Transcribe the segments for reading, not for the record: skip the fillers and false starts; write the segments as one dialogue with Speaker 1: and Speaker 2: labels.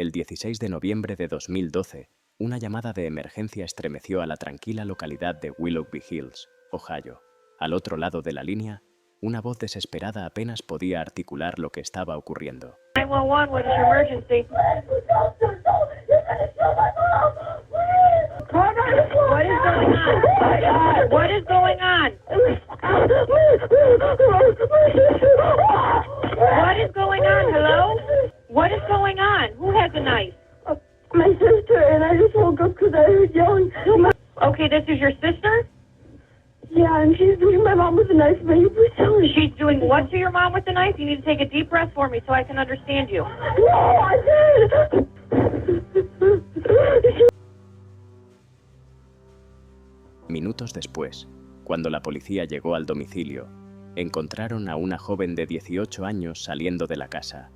Speaker 1: El 16 de noviembre de 2012, una llamada de emergencia estremeció a la tranquila localidad de Willoughby Hills, Ohio. Al otro lado de la línea, una voz desesperada apenas podía articular lo que estaba ocurriendo.
Speaker 2: 911, what is your emergency? What is going on? What is going on? What is going on? Hello? What is going on? Who has a knife?
Speaker 3: My sister, and I just woke up because I heard yelling.
Speaker 2: Okay, this is your sister?
Speaker 3: Yeah, and she's doing my mom with a knife. May you please tell me?
Speaker 2: She's doing what to your mom with the knife? You need to take a deep breath for me so I can understand you.
Speaker 3: No, I did!
Speaker 1: Minutos después, cuando la policía llegó al domicilio, encontraron a una joven de 18 años saliendo de la casa,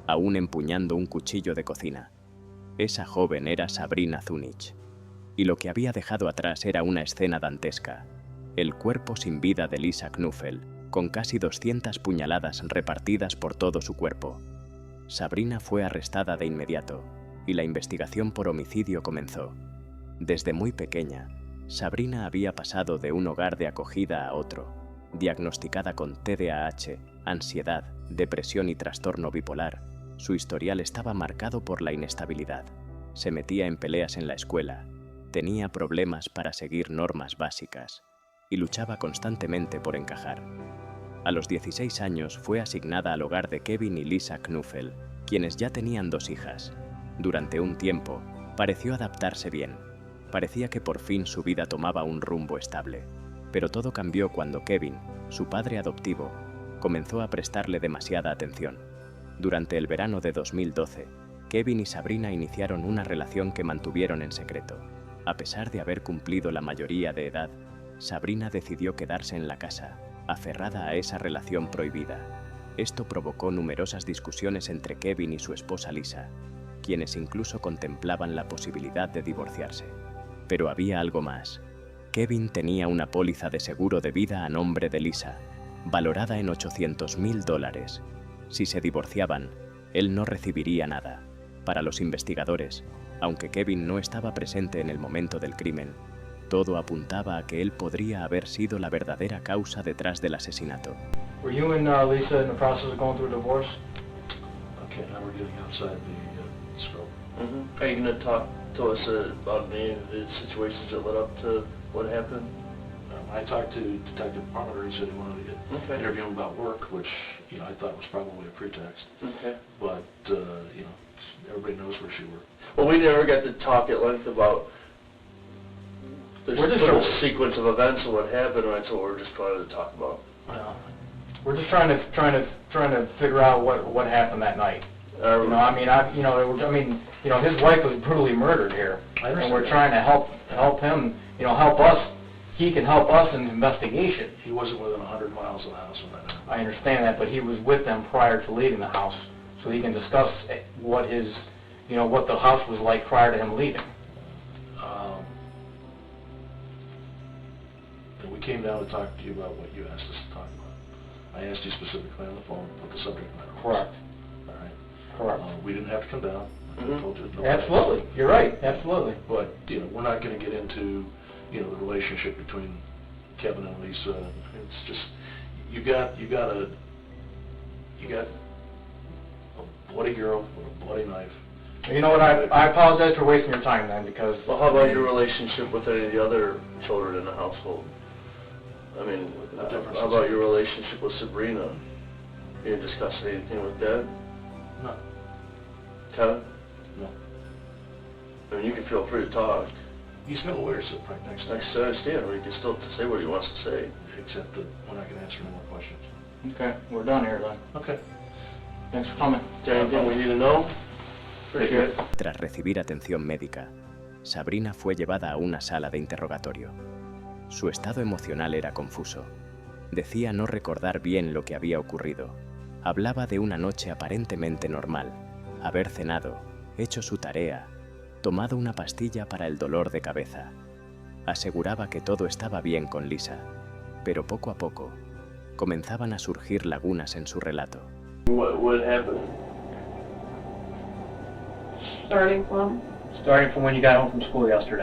Speaker 1: aún empuñando un cuchillo de cocina. Esa joven era Sabrina Zunich, y lo que había dejado atrás era una escena dantesca: el cuerpo sin vida de Lisa Knuffel, con casi 200 puñaladas repartidas por todo su cuerpo. Sabrina fue arrestada de inmediato, y la investigación por homicidio comenzó. Desde muy pequeña, Sabrina había pasado de un hogar de acogida a otro, diagnosticada con TDAH, ansiedad, depresión y trastorno bipolar. Su historial estaba marcado por la inestabilidad. Se metía en peleas en la escuela, tenía problemas para seguir normas básicas y luchaba constantemente por encajar. A los 16 años fue asignada al hogar de Kevin y Lisa Knuffel, quienes ya tenían 2 hijas. Durante un tiempo, pareció adaptarse bien. Parecía que por fin su vida tomaba un rumbo estable. Pero todo cambió cuando Kevin, su padre adoptivo, comenzó a prestarle demasiada atención. Durante el verano de 2012, Kevin y Sabrina iniciaron una relación que mantuvieron en secreto. A pesar de haber cumplido la mayoría de edad, Sabrina decidió quedarse en la casa, aferrada a esa relación prohibida. Esto provocó numerosas discusiones entre Kevin y su esposa Lisa, quienes incluso contemplaban la posibilidad de divorciarse. Pero había algo más. Kevin tenía una póliza de seguro de vida a nombre de Lisa, valorada en $800,000. Si se divorciaban, él no recibiría nada. Para los investigadores, aunque Kevin no estaba presente en el momento del crimen, todo apuntaba a que él podría haber sido la verdadera causa detrás del asesinato.
Speaker 4: Were you and Lisa in the process of going through a divorce?
Speaker 5: Okay, now we're getting outside the scope.
Speaker 6: Are you going to talk to us about any of the situations that led up to what happened?
Speaker 5: I talked to Detective Parmenter. He said he wanted to get interview him about work, which I thought was probably a pretext.
Speaker 6: Okay.
Speaker 5: But everybody knows where she worked.
Speaker 6: Well, we never got to talk at length about the sequence of events and what happened. That's what we're just trying to talk about.
Speaker 4: We're just trying to figure out what happened that night. His wife was brutally murdered here, and we're trying to help him. Help us. He can help us in the investigation.
Speaker 5: He wasn't within 100 miles of the house when that happened.
Speaker 4: I understand that, but he was with them prior to leaving the house, so he can discuss what the house was like prior to him leaving.
Speaker 5: And we came down to talk to you about what you asked us to talk about. I asked you specifically on the phone what the subject matter was.
Speaker 4: Correct.
Speaker 5: All right.
Speaker 4: Correct.
Speaker 5: We didn't have to come down. I told you.
Speaker 4: Absolutely. You're right. Absolutely.
Speaker 5: But we're not going to get into the relationship between Kevin and Lisa. It's just you got a bloody girl with a bloody knife.
Speaker 4: You know what? I apologize for wasting your time then, because.
Speaker 6: Well, how about your relationship with any of the other children in the household? I mean, how about your relationship with Sabrina? You didn't discuss anything with Dad?
Speaker 5: No.
Speaker 6: Kevin?
Speaker 5: No.
Speaker 6: I mean, you can feel free to talk.
Speaker 5: He's got a lawyer sitting right next to him.
Speaker 6: I understand. He can still say what he wants to say.
Speaker 5: Except that we're not going to answer any more questions.
Speaker 4: Okay, we're done here then.
Speaker 5: Okay.
Speaker 4: Thanks for coming.
Speaker 6: Is there anything we need to know? Appreciate it.
Speaker 1: Tras recibir atención médica, Sabrina fue llevada a una sala de interrogatorio. Su estado emocional era confuso. Decía no recordar bien lo que había ocurrido. Hablaba de una noche aparentemente normal, haber cenado, hecho su tarea, tomado una pastilla para el dolor de cabeza. Aseguraba que todo estaba bien con Lisa, pero poco a poco comenzaban a surgir lagunas en su relato.
Speaker 6: What happened?
Speaker 3: Starting from?
Speaker 4: Starting from when you got home from school yesterday.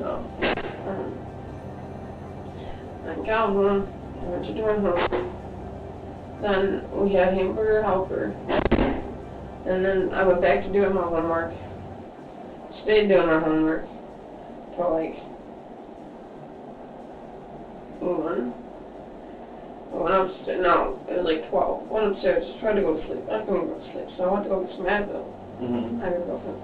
Speaker 6: No.
Speaker 3: I got home, I went to join home. Then we had hamburger helper. And then I went back to doing my homework. Stayed doing my homework till like 1. I went upstairs, no, it was like 12. Went upstairs, tried to go to sleep. I couldn't go to sleep, so I went to go get some Advil.
Speaker 6: Mm-hmm.
Speaker 3: Ibuprofen.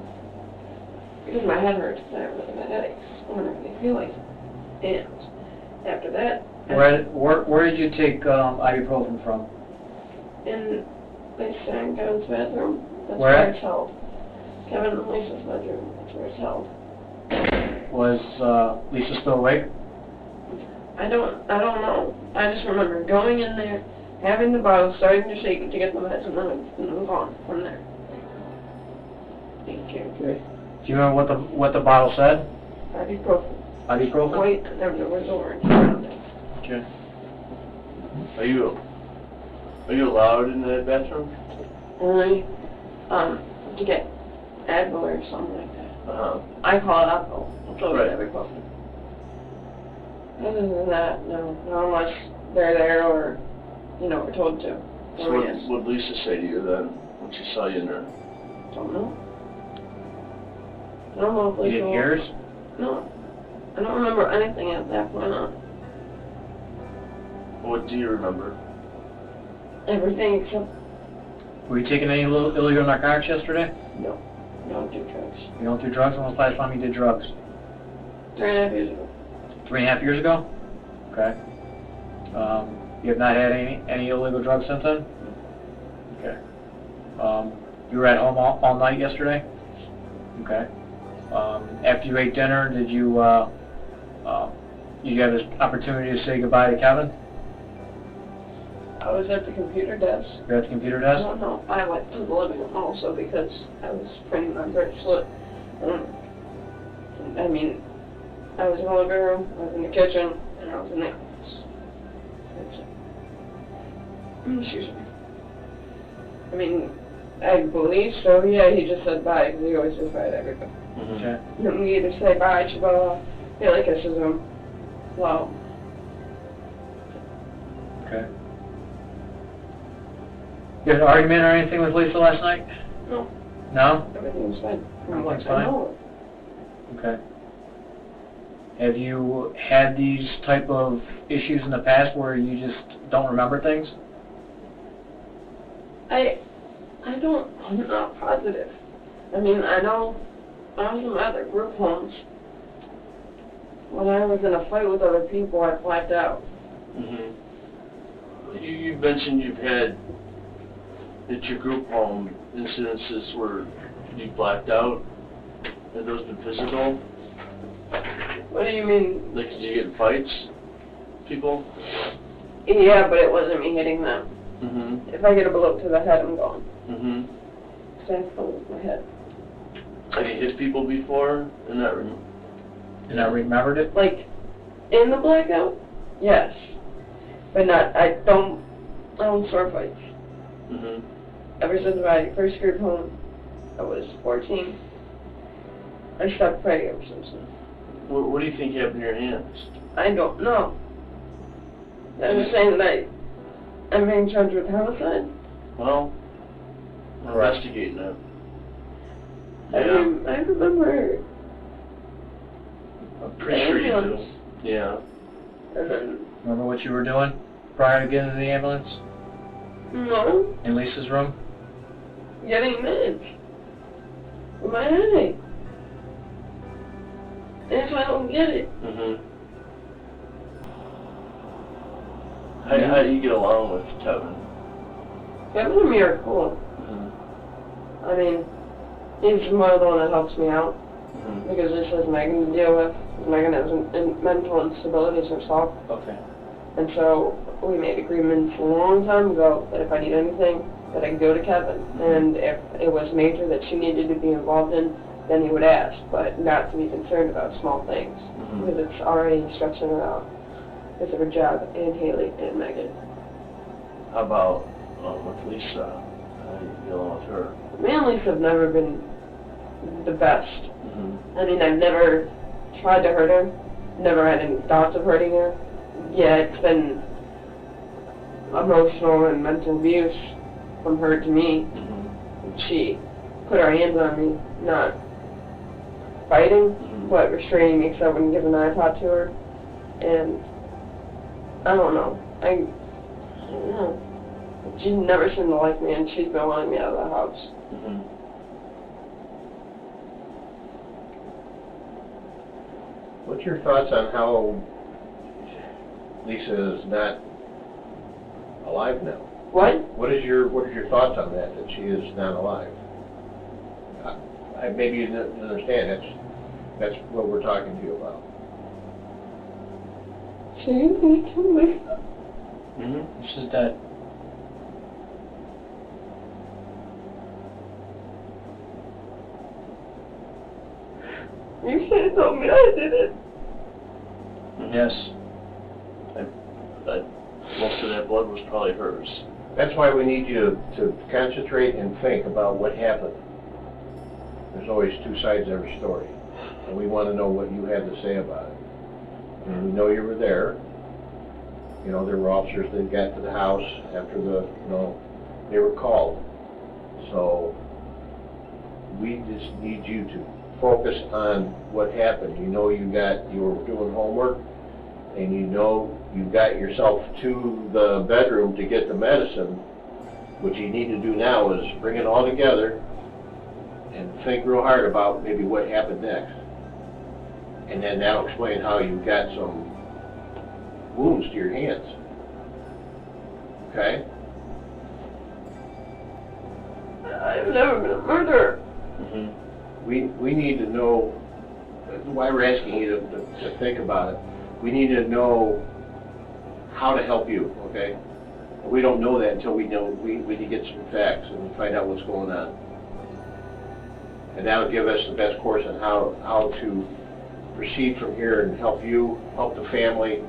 Speaker 3: Because my head hurts, because I have really bad headaches. I don't really feel like it. And after that,
Speaker 4: Where did you take ibuprofen from?
Speaker 3: in Lisa and Kevin's bathroom, that's
Speaker 4: Where?
Speaker 3: where it's held. Kevin and Lisa's bedroom, that's where it's held.
Speaker 4: Was Lisa still awake?
Speaker 3: I don't know. I just remember going in there, having the bottle, starting to shake it to get the meds, and then I'm gone from there. Thank you.
Speaker 4: Okay. Do you remember what the bottle said?
Speaker 3: Ibuprofen.
Speaker 4: Ibuprofen?
Speaker 3: White, and there was orange around it.
Speaker 4: Okay.
Speaker 6: Are you allowed in that bathroom?
Speaker 3: Only, to get Advil or something like that.
Speaker 6: Uh-huh.
Speaker 3: I call it Advil. It's always
Speaker 6: Right.
Speaker 3: ibuprofen. Other than that, no. Not unless they're there or, we're told to.
Speaker 6: So what did Lisa say to you then, when she saw you in there?
Speaker 3: Don't know. I don't know if
Speaker 4: You
Speaker 3: Lisa
Speaker 4: didn't hear us?
Speaker 3: No. I don't remember anything at that point on.
Speaker 6: What do you remember?
Speaker 3: Everything except,
Speaker 4: Were you taking any illegal narcotics yesterday?
Speaker 3: no. Don't do drugs.
Speaker 4: You don't do drugs? When was the last time you did drugs?
Speaker 3: 3.5 years ago.
Speaker 4: 3.5 years ago? Okay. You have not had any illegal drugs since then? Okay. You were at home all night yesterday? Okay. After you ate dinner, did you have this opportunity to say goodbye to Kevin?
Speaker 3: I was at the computer desk.
Speaker 4: You're at the computer
Speaker 3: I
Speaker 4: desk?
Speaker 3: don't know. I went to the living room also because I was printing my bracelet. I mean, I was in the living room, I was in the kitchen, and I was in the office. That's it. Excuse me. I mean, I believe so, yeah, he just said bye, because he always says bye to everybody.
Speaker 6: Mm-hmm.
Speaker 4: Okay.
Speaker 3: We either say bye, Chihuahua, Billy kisses him. Wow.
Speaker 4: Okay. You had an argument or anything with Lisa last night?
Speaker 3: No,
Speaker 4: No?
Speaker 3: everything was fine. From what
Speaker 4: Everything's
Speaker 3: I
Speaker 4: fine?
Speaker 3: know.
Speaker 4: Okay. Have you had these type of issues in the past where you just don't remember things?
Speaker 3: I'm not positive. I mean, I know I was in other group homes. When I was in a fight with other people, I blacked out.
Speaker 6: Mm-hmm. You mentioned you've had at your group home incidences where you blacked out. Have those been physical?
Speaker 3: What do you mean?
Speaker 6: Like, did you get in fights? People?
Speaker 3: Yeah, but it wasn't me hitting them.
Speaker 6: Mm-hmm.
Speaker 3: If I get a blow to the head, I'm gone.
Speaker 6: Mm-hmm.
Speaker 3: So I fell with my head.
Speaker 6: Have you hit people before in that room?
Speaker 4: And I remembered it?
Speaker 3: Like, in the blackout? Yes. But I don't sword fights.
Speaker 6: Mm-hmm.
Speaker 3: Ever since my first group home, I was 14. I stopped fighting ever since then.
Speaker 6: What do you think happened to your hands?
Speaker 3: I don't know. I'm just saying that I'm being charged with homicide.
Speaker 6: Well, we're investigating it.
Speaker 3: I remember.
Speaker 6: I'm pretty sure you do. Yeah.
Speaker 3: And then,
Speaker 4: Remember what you were doing prior to getting in the ambulance?
Speaker 3: no,
Speaker 4: In Lisa's room?
Speaker 3: getting meds. My headache. And if I don't get it,
Speaker 6: Mm-hmm. How do you get along with Kevin?
Speaker 3: Kevin and me are cool.
Speaker 6: Mm-hmm.
Speaker 3: I mean, he's more the one that helps me out.
Speaker 6: Mm-hmm.
Speaker 3: Because this has Megan to deal with. Megan has mental instabilities herself.
Speaker 4: Okay.
Speaker 3: And so we made agreements a long time ago that if I need anything, that I can go to Kevin. And if it was major that she needed to be involved in, then he would ask, but not to be concerned about small things.
Speaker 6: Mm-hmm.
Speaker 3: Because it's already stressing her out because of her job, and Haley, and Megan.
Speaker 6: How about with Lisa? How are you dealing with her?
Speaker 3: Me and Lisa have never been the best.
Speaker 6: Mm-hmm.
Speaker 3: I mean, I've never tried to hurt her, never had any thoughts of hurting her. Yeah, it's been emotional and mental abuse from her to me.
Speaker 6: Mm-hmm.
Speaker 3: She put her hands on me, not fighting, but restraining me so I wouldn't give an iPod to her. And I don't know. I don't know. She never seemed to like me, and she's been wanting me out of the house.
Speaker 6: Mm-hmm.
Speaker 7: What's your thoughts on how Lisa is not alive now?
Speaker 3: What?
Speaker 7: What are your thoughts on that she is not alive? Maybe you didn't understand. That's what we're talking to you about.
Speaker 3: She's killed me.
Speaker 6: Mm-hmm. She's dead.
Speaker 3: You should have told me I did it.
Speaker 6: Yes. Most of that blood was probably hers.
Speaker 7: That's why we need you to concentrate and think about what happened. There's always two sides to every story, and we want to know what you had to say about it. And we know you were there. You know, there were officers that got to the house after they were called. So we just need you to focus on what happened. You know you were doing homework, and you know you got yourself to the bedroom to get the medicine. What you need to do now is bring it all together and think real hard about maybe what happened next. And then that'll explain how you got some wounds to your hands. Okay?
Speaker 3: I've never been a murderer.
Speaker 6: Mm-hmm.
Speaker 7: We need to know, that's why we're asking you to think about it. We need to know how to help you, okay? We don't know that until we need to get some facts and find out what's going on. And that'll give us the best course on how to proceed from here and help you, help the family,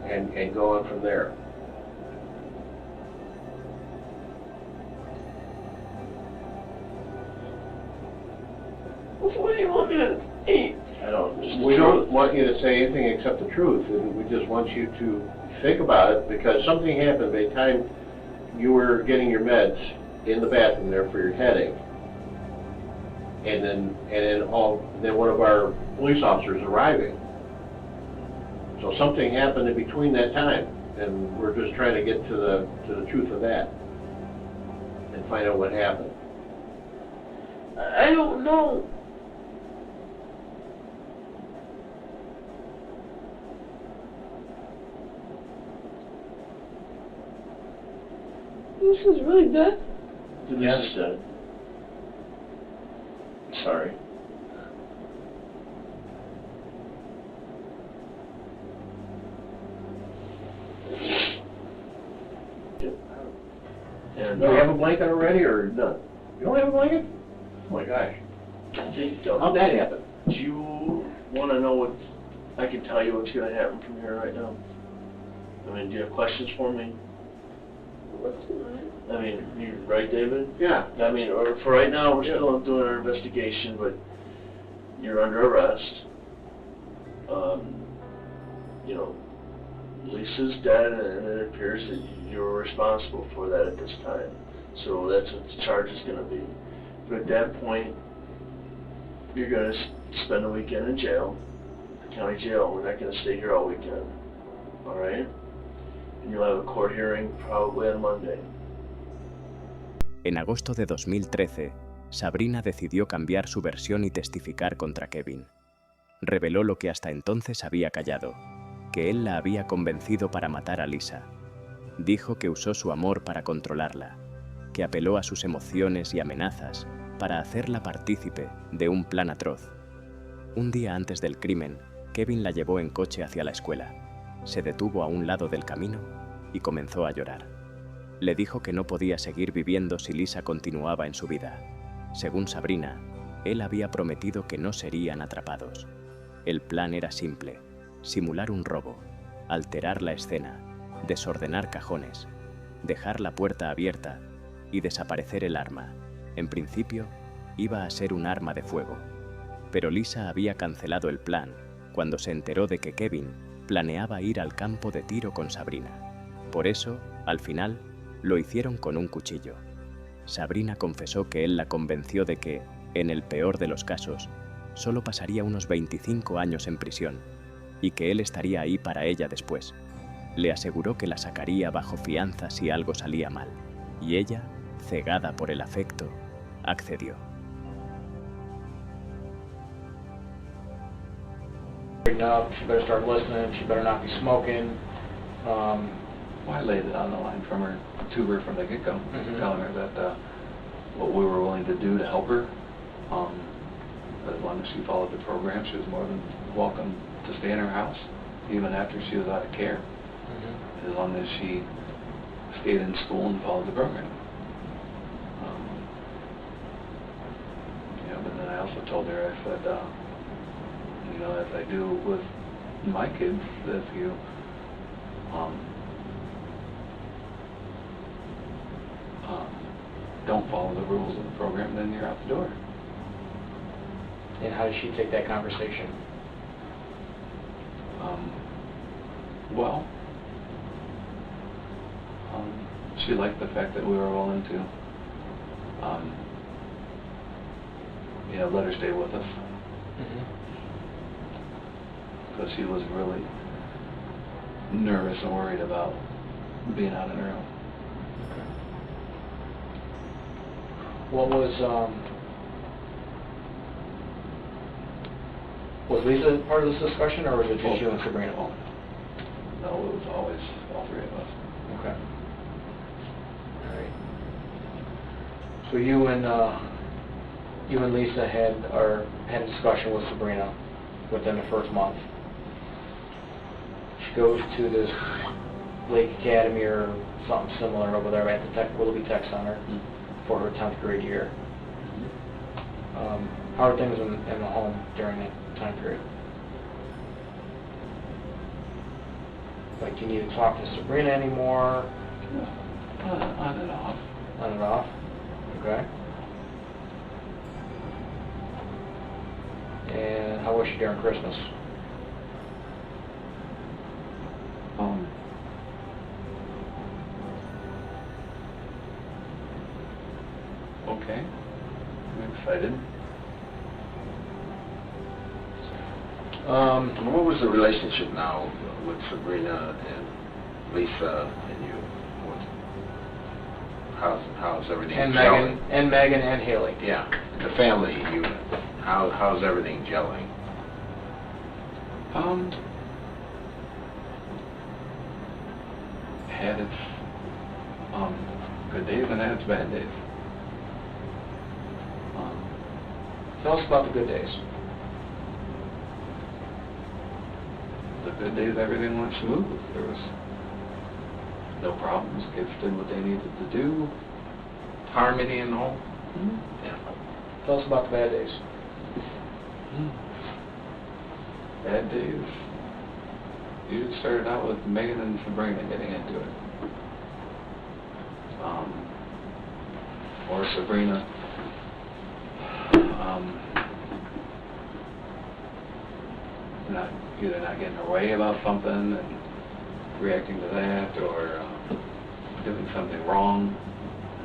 Speaker 7: and go on from there.
Speaker 3: What do you want me to eat?
Speaker 7: We don't want you to say anything except the truth, and we just want you to think about it, because something happened by the time you were getting your meds in the bathroom there for your headache. And then one of our police officers arriving. So something happened in between that time, and we're just trying to get to the truth of that and find out what happened.
Speaker 3: I don't know. This is really dead.
Speaker 6: Yes, dead. Sorry. And
Speaker 7: Do you have a blanket already, or none? You don't have a blanket? Oh my gosh. How'd that happen?
Speaker 6: Do you want to know what I can tell you what's going to happen from here right now? I mean, do you have questions for me? I mean, you right, David?
Speaker 7: Yeah.
Speaker 6: I mean, or for right now, we're still doing our investigation, but you're under arrest. You know, Lisa's dead, and it appears that you're responsible for that at this time. So that's what the charge is going to be. But at that point, you're going to spend a weekend in jail, the county jail. We're not going to stay here all weekend. All right? And you'll have a court hearing probably on Monday.
Speaker 1: En agosto de 2013, Sabrina decidió cambiar su versión y testificar contra Kevin. Reveló lo que hasta entonces había callado, que él la había convencido para matar a Lisa. Dijo que usó su amor para controlarla, que apeló a sus emociones y amenazas para hacerla partícipe de un plan atroz. Un día antes del crimen, Kevin la llevó en coche hacia la escuela. Se detuvo a un lado del camino y comenzó a llorar. Le dijo que no podía seguir viviendo si Lisa continuaba en su vida. Según Sabrina, él había prometido que no serían atrapados. El plan era simple: simular un robo, alterar la escena, desordenar cajones, dejar la puerta abierta y desaparecer el arma. En principio, iba a ser un arma de fuego, pero Lisa había cancelado el plan cuando se enteró de que Kevin planeaba ir al campo de tiro con Sabrina. Por eso, al final, lo hicieron con un cuchillo. Sabrina confesó que él la convenció de que, en el peor de los casos, solo pasaría unos 25 años en prisión y que él estaría ahí para ella después. Le aseguró que la sacaría bajo fianza si algo salía mal, y ella, cegada por el afecto, accedió.
Speaker 4: Up, she better start listening, she better not be smoking. I laid it on the line to her from the get-go, telling her that what we were willing to do to help her, as long as she followed the program, she was more than welcome to stay in her house, even after she was out of care, as long as she stayed in school and followed the program. But then I also told her, I said, as I do with my kids, if you don't follow the rules of the program, then you're out the door. And how did she take that conversation? She liked the fact that we were willing to, let her stay with us. Because she was really nervous and worried about being out on her own. What was Lisa part of this discussion, or was it just you and Sabrina? No, it was always all three of us. Okay. All right. So you and Lisa had a discussion with Sabrina within the first month. She goes to this Lake Academy or something similar over there at the Willoughby Tech Center for her 10th grade year. How are things in the home during that time period? Like, do you need to talk to Sabrina anymore? On and off. On and off? Okay. And how was she during Christmas? Okay. I'm excited.
Speaker 7: What was the relationship now with Sabrina and Lisa and you? How's everything gelling?
Speaker 4: And Megan and Haley.
Speaker 7: Yeah, the family unit. How's everything gelling?
Speaker 4: Had its good days and had its bad days. Tell us about the good days. The good days, everything went smooth. There was no problems. Kids did what they needed to do. Harmony in the home. Yeah. Tell us about the bad days. Bad days. You started out with Megan and Sabrina getting into it. Or Sabrina either not getting her way about something and reacting to that, or doing something wrong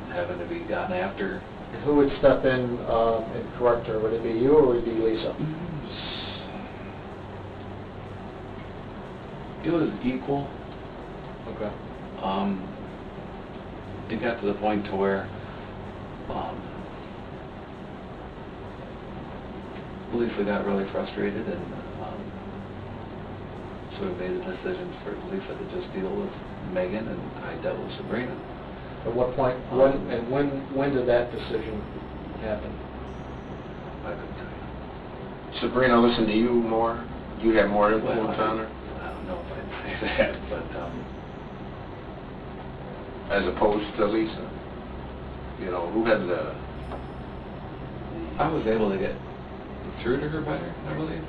Speaker 4: and having to be gotten after. And who would step in and correct her? Would it be you or would it be Lisa? It was equal. Okay. It got to the point to where Lisa got really frustrated, and so we made a decision for Lisa to just deal with Megan, and I dealt with Sabrina. At what point? When did that decision happen? I couldn't tell you.
Speaker 7: Sabrina listened to you more? You had more influence on her?
Speaker 4: I don't know if I'd say that, but
Speaker 7: as opposed to Lisa? Who had the...
Speaker 4: I was able to get through to her better, I believe.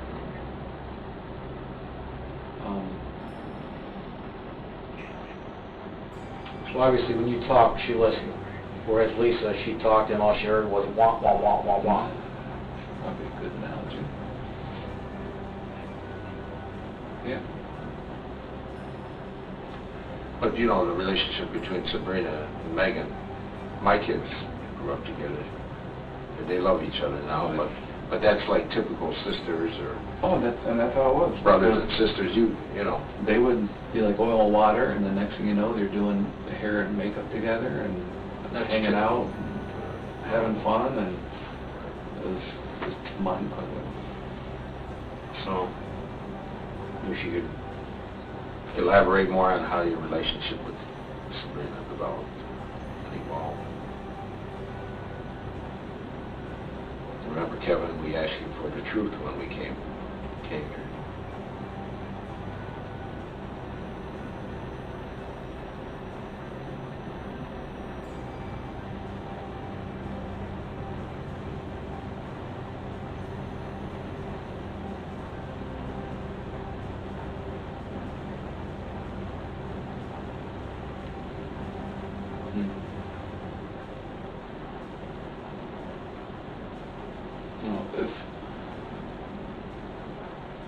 Speaker 4: So obviously when you talked, she listened. Whereas Lisa, she talked and all she heard was wah, wah, wah, wah, wah.
Speaker 8: Probably a good analogy. Yeah.
Speaker 7: But you know, the relationship between Sabrina and Megan, my kids grew up together. And they love each other now, but that's like typical sisters or
Speaker 8: Oh, that's how it was.
Speaker 7: brothers and sisters, you know.
Speaker 8: They would be like oil and water, and the next thing you know, they're doing the hair and makeup together, and hanging out, and having fun, and it was just mind-boggling.
Speaker 7: So, wish you could elaborate more on how your relationship with Sabrina developed and evolved. Remember, Kevin, we asked you for the truth when we came here.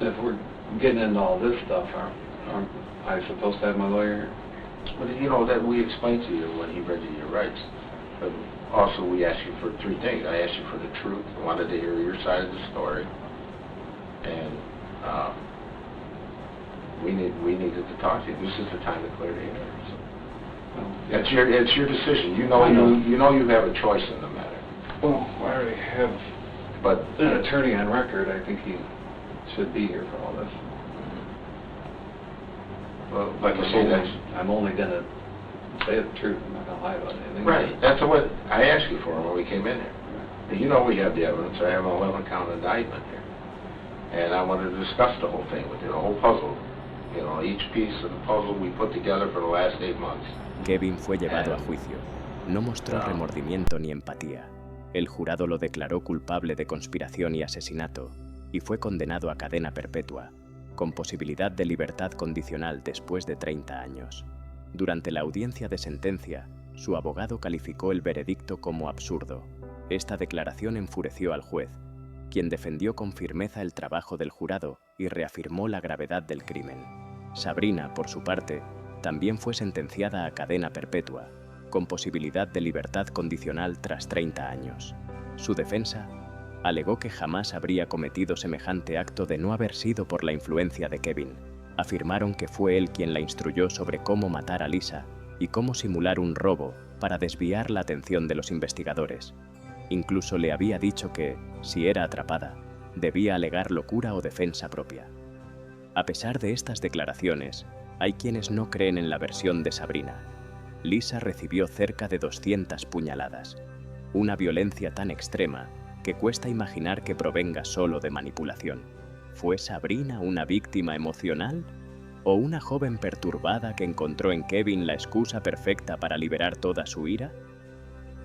Speaker 8: If we're getting into all this stuff, aren't I supposed to have my lawyer here?
Speaker 7: But you know, that we explained to you when he read you your rights. But also, we asked you for three things. I asked you for the truth. I wanted to hear your side of the story. And we needed to talk to you. This is the time to clear the air. So. It's your decision. You know you have a choice in the matter.
Speaker 8: Well, I already have an attorney on record. I think he should be here for all this.
Speaker 7: Well, like I say,
Speaker 8: I'm only going to say the truth. I'm not going to lie about anything.
Speaker 7: Right. That's what I asked you for when we came in here. Right. You know we have the evidence. I have an 11-count indictment here. And I wanted to discuss the whole thing with you, the whole puzzle. You know, each piece of the puzzle we put together for the last 8 months.
Speaker 1: Kevin fue llevado a juicio. No mostró remordimiento ni empatía. El jurado lo declaró culpable de conspiración y asesinato y fue condenado a cadena perpetua, con posibilidad de libertad condicional después de 30 años. Durante la audiencia de sentencia, su abogado calificó el veredicto como absurdo. Esta declaración enfureció al juez, quien defendió con firmeza el trabajo del jurado y reafirmó la gravedad del crimen. Sabrina, por su parte, también fue sentenciada a cadena perpetua, con posibilidad de libertad condicional tras 30 años. Su defensa alegó que jamás habría cometido semejante acto de no haber sido por la influencia de Kevin. Afirmaron que fue él quien la instruyó sobre cómo matar a Lisa y cómo simular un robo para desviar la atención de los investigadores. Incluso le había dicho que, si era atrapada, debía alegar locura o defensa propia. A pesar de estas declaraciones, hay quienes no creen en la versión de Sabrina. Lisa recibió cerca de 200 puñaladas, una violencia tan extrema que cuesta imaginar que provenga solo de manipulación. ¿Fue Sabrina una víctima emocional? ¿O una joven perturbada que encontró en Kevin la excusa perfecta para liberar toda su ira?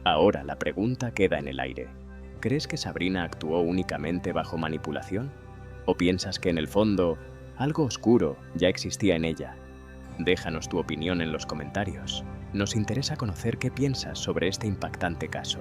Speaker 1: Ahora la pregunta queda en el aire. ¿Crees que Sabrina actuó únicamente bajo manipulación? ¿O piensas que en el fondo algo oscuro ya existía en ella? Déjanos tu opinión en los comentarios. Nos interesa conocer qué piensas sobre este impactante caso.